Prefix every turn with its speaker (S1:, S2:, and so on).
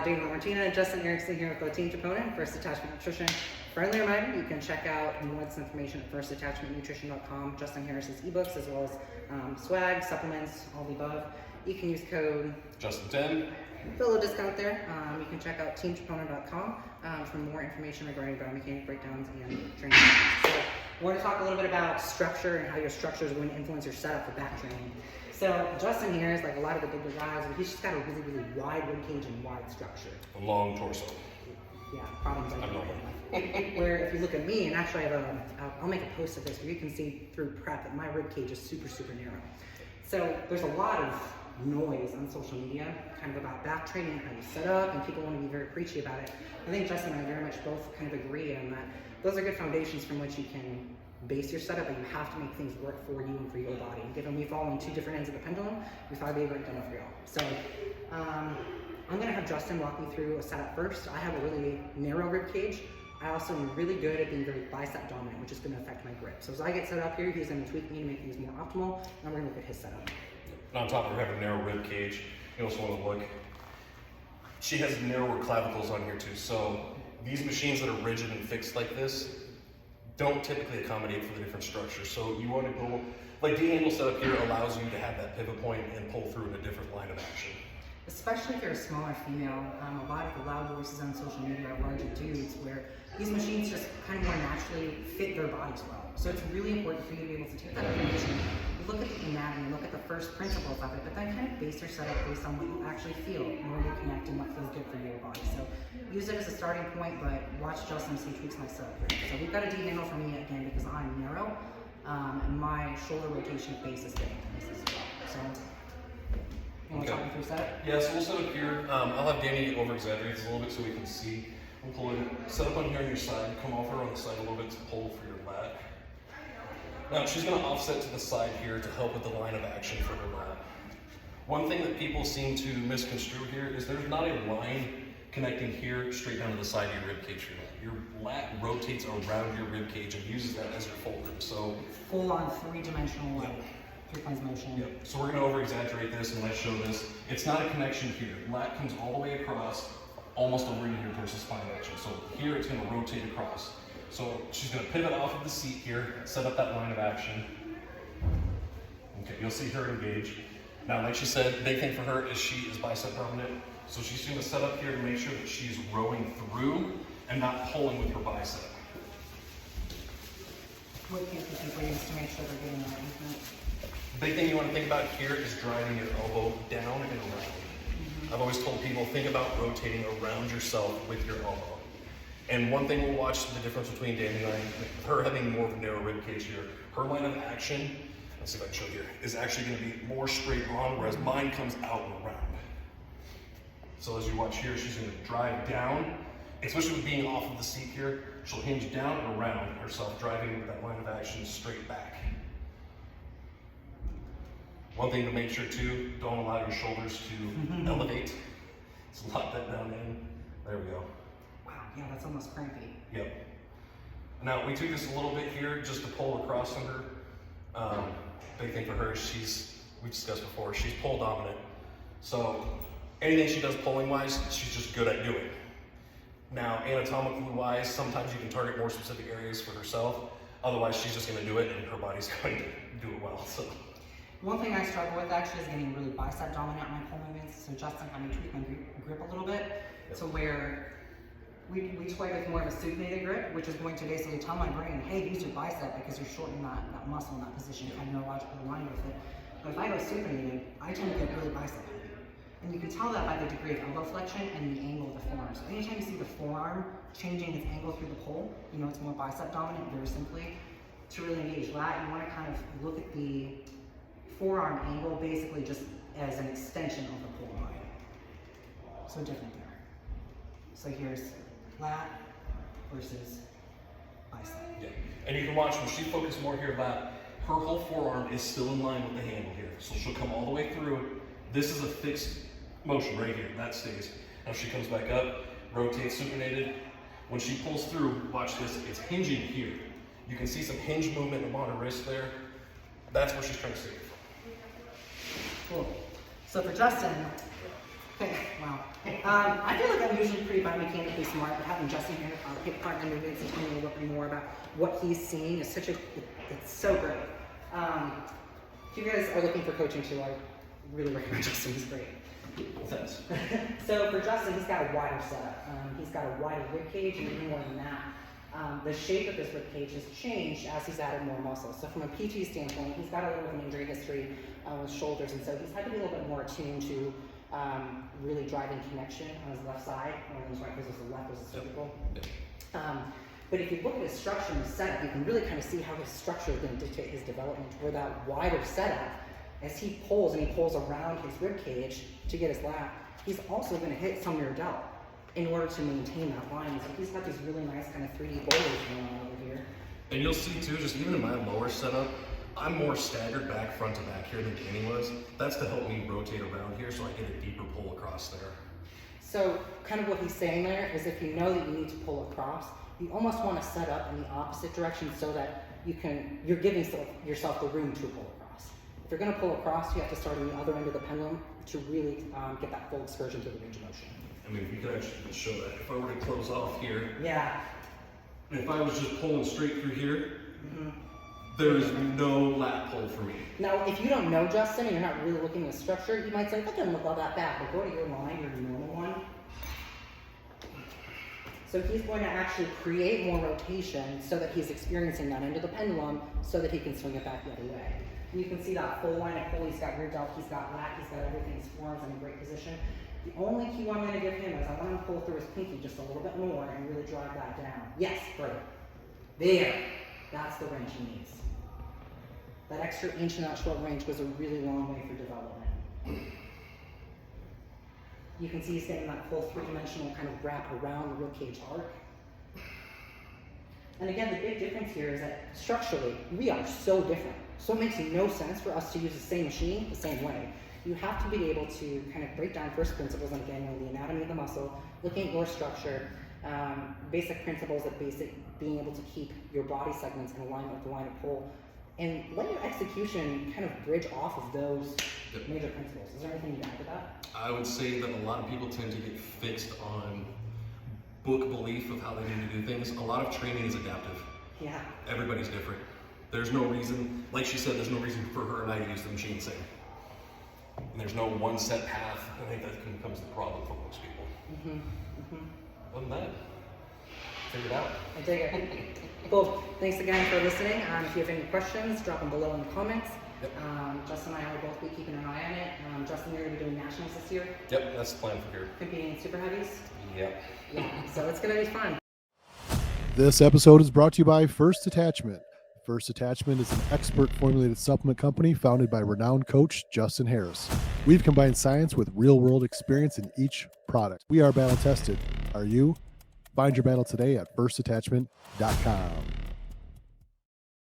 S1: Dani LaMartina, Justin Erickson here with the Team Component, First Detachment Nutrition. Friendly reminder, you can check out more of this information at firstdetachmentnutrition.com. Justin Harris's ebooks, as well as swag, supplements, all the above. You can use code
S2: Justin10
S1: for a little discount there. You can check out teamcomponent.com for more information regarding biomechanic breakdowns and training. So we're going to talk a little bit about structure and how your structure is going to influence your setup for back training. So Justin here is like a lot of the bigger guys, but he's just got a really, really wide rib cage and wide structure.
S2: A long torso.
S1: Yeah, problems like that. Where if you look at me, and actually I'll make a post of this where you can see through prep that my rib cage is super, super narrow. So there's a lot of noise on social media kind of about back training and how you set up, and people want to be very preachy about it. I think Justin and I very much both kind of agree on that. Those are good foundations from which you can base your setup, but you have to make things work for you and for your body. Given we fall on two different ends of the pendulum, we thought it'd be a great demo for y'all. So I'm gonna have Justin walk me through a setup first. I have a really narrow rib cage. I also am really good at being very bicep dominant, which is gonna affect my grip. So as I get set up here, he's gonna tweak me to make things more optimal, and we're gonna look at his setup.
S2: And on top of having a narrow rib cage, you also want to look, she has narrower clavicles on here too. So these machines that are rigid and fixed like this don't typically accommodate for the different structures. So you want to go, like D-handle setup here allows you to have that pivot point and pull through in a different line of action.
S1: Especially if you're a smaller female, a lot of the loud voices on social media are larger dudes, where these machines just kind of more naturally fit their bodies well. So it's really important for you to be able to take that information, look at the anatomy, look at the first principles of it, but then kind of base your setup based on what you actually feel and where you connect and what feels good for your body. So use it as a starting point, but watch Justin see tweaks my setup here. So we've got a D-handle for me again because I'm narrow, and my shoulder rotation of base is different than this as well. So you want to talk me through setup?
S2: Yeah, so we'll set up here. I'll have Dani over-exaggerate this a little bit so we can see. We'll pull it, set up on here on your side, come over on the side a little bit to pull for your lat. Now she's going to offset to the side here to help with the line of action for her lat. One thing that people seem to misconstrue here is there's not a line connecting here straight down to the side of your rib cage. Your lat rotates around your rib cage and uses that as your fulcrum. So
S1: full on three-dimensional three-points motion.
S2: Yep. So we're going to over-exaggerate this and let's show this. It's not a connection here. Lat comes all the way across, almost over in here towards the spine action. So here it's going to rotate across. So she's going to pivot off of the seat here, set up that line of action. Okay, you'll see her engage. Now, like she said, big thing for her is she is bicep dominant. So she's going to set up here to make sure that she's rowing through and not pulling with her bicep.
S1: What can people use to make sure they're getting that movement?
S2: Big thing you want to think about here is driving your elbow down and around. I've always told people, think about rotating around yourself with your elbow. And one thing we'll watch the difference between Dani and I, her having more of a narrow rib cage here, her line of action, let's see if I can show here, is actually going to be more straight on, whereas mine comes out and around. So as you watch here, she's going to drive down, especially with being off of the seat here, she'll hinge down and around herself, driving with that line of action straight back. One thing to make sure too, don't allow your shoulders to elevate. So lock that down in. There we go.
S1: Wow, yeah, that's almost crampy.
S2: Yep. Now we took this a little bit here just to pull across on her. Big thing for her is we discussed before, she's pull dominant. So anything she does pulling wise, she's just good at doing. Now anatomically wise, sometimes you can target more specific areas for herself. Otherwise she's just gonna do it and her body's going to do it well. So.
S1: One thing I struggle with actually is getting really bicep dominant on my pull movements. So Justin had me tweak my grip a little bit to where we toy with more of a supinated grip, which is going to basically tell my brain, hey, use your bicep because you're shortening that muscle in that position. You have no logical line with it. But if I go supinated, I tend to get really bicep heavy. And you can tell that by the degree of elbow flexion and the angle of the forearm. So anytime you see the forearm changing its angle through the pull, you know it's more bicep dominant, very simply. To really engage that, you want to kind of look at the forearm angle basically just as an extension of the pull line. So different there. So here's lat versus bicep.
S2: Yeah. And you can watch when she focuses more here lat, her whole forearm is still in line with the handle here. So she'll come all the way through it. This is a fixed motion right here, that stays. Now she comes back up, rotates supinated. When she pulls through, watch this, it's hinging here. You can see some hinge movement on her wrist there. That's where she's trying to save.
S1: Cool. So for Justin, okay, Wow. I feel like I'm usually pretty biomechanically smart, but having Justin here, pick apart my movements and tell me a little bit more about what he's seeing is it's so great. If you guys are looking for coaching too, I really recommend Justin. He's great.
S2: Thanks.
S1: So for Justin, he's got a wider setup. He's got a wider rib cage, and even more than that, the shape of his rib cage has changed as he's added more muscle. So from a PT standpoint, he's got a little bit of an injury history with shoulders, and so he's had to be a little bit more attuned to really driving connection on his left side, or on his right, because the left was a cervical. But if you look at his structure and his setup, you can really kind of see how his structure is going to dictate his development, where that wider setup, as he pulls around his rib cage to get his lat, he's also going to hit some rear delt in order to maintain that line. So he's got these really nice kind of 3D boulders going on over here.
S2: And you'll see too, just even in my lower setup, I'm more staggered back front to back here than Danny was. That's to help me rotate around here so I get a deeper pull across there.
S1: So kind of what he's saying there is if you know that you need to pull across, you almost want to set up in the opposite direction so that you're giving yourself the room to pull across. If you're going to pull across, you have to start on the other end of the pendulum to really get that full excursion to the range of motion.
S2: I mean, you could actually show that. If I were to close off here,
S1: yeah.
S2: If I was just pulling straight through here, there is no lat pull for me.
S1: Now, if you don't know Justin and you're not really looking at structure, you might say, that doesn't look all that bad, but go to your line, your normal one. So he's going to actually create more rotation so that he's experiencing that end of the pendulum so that he can swing it back the other way. And you can see that full line of pull. He's got rear delt, he's got lat, he's got everything. His forearm's in a great position. The only cue I'm going to give him is I want him to pull through his pinky just a little bit more and really drive that down. Yes, great. There. That's the range he needs. That extra inch in that short range goes a really long way for development. You can see he's getting that full three-dimensional kind of wrap around the ribcage arc. And again, the big difference here is that structurally, we are so different. So it makes no sense for us to use the same machine the same way. You have to be able to kind of break down first principles, and again, the anatomy of the muscle, looking at your structure, basic principles of being able to keep your body segments in alignment with the line of pull, and let your execution kind of bridge off of those major principles. Is there anything you'd add to that?
S2: I would say that a lot of people tend to get fixed on book belief of how they need to do things. A lot of training is adaptive.
S1: Yeah.
S2: Everybody's different. There's no reason, like she said, there's no reason for her and I to use the machine the same. And there's no one set path. I think that becomes the problem for most people. Other than that, figure it out.
S1: I dig it. Well, thanks again for listening. If you have any questions, drop them below in the comments.
S2: Yep.
S1: Justin and I will both be keeping an eye on it. Justin, you're going to be doing nationals this year.
S2: Yep, that's the plan for here.
S1: Competing in super heavies.
S2: Yep.
S1: Yeah, so it's going to be fun.
S3: This episode is brought to you by First Detachment. First Detachment is an expert formulated supplement company founded by renowned coach Justin Harris. We've combined science with real-world experience in each product. We are battle tested. Are you? Find your battle today at firstdetachment.com.